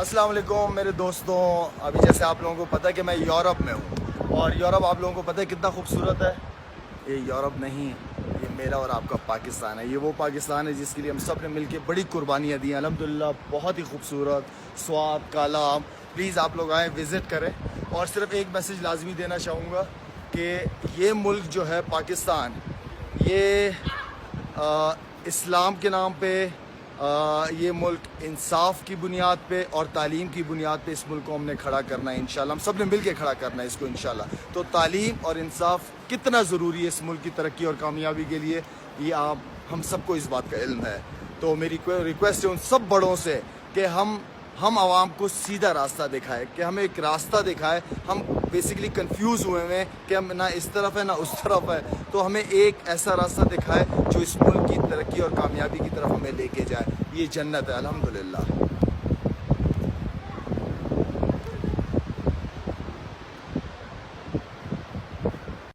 अस्सलाम वालेकुम मेरे दोस्तों। अभी जैसे आप लोगों को पता है कि मैं यूरोप में हूँ और यूरोप आप लोगों को पता है कितना खूबसूरत है। ये यूरोप नहीं है, ये मेरा और आपका पाकिस्तान है। ये वो पाकिस्तान है जिसके लिए हम सब ने मिलकर बड़ी कुर्बानियाँ दी हैं। अल्हम्दुलिल्लाह बहुत ही खूबसूरत, स्वाद काला। प्लीज़ आप लोग आएँ, विज़िट करें। और सिर्फ एक मैसेज लाजमी देना चाहूँगा कि ये मुल्क जो है पाकिस्तान, ये इस्लाम के नाम पे, ये मुल्क इंसाफ की बुनियाद पे और तालीम की बुनियाद पे इस मुल्क को हमने खड़ा करना है इंशाल्लाह। हम सब ने मिल के खड़ा करना है इसको इंशाल्लाह। तो तालीम और इंसाफ कितना ज़रूरी है इस मुल्क की तरक्की और कामयाबी के लिए, ये आप हम सबको इस बात का इल्म है। तो मेरी रिक्वेस्ट है उन सब बड़ों से कि हम आवाम को सीधा रास्ता दिखाए, कि हमें एक रास्ता दिखाए। हम बेसिकली कंफ्यूज हुए हैं कि हम ना इस तरफ है ना उस तरफ है, तो हमें एक ऐसा रास्ता दिखाए जो इस मुल्क की तरक्की और कामयाबी की तरफ हमें लेके जाए। ये जन्नत है अल्हम्दुलिल्लाह।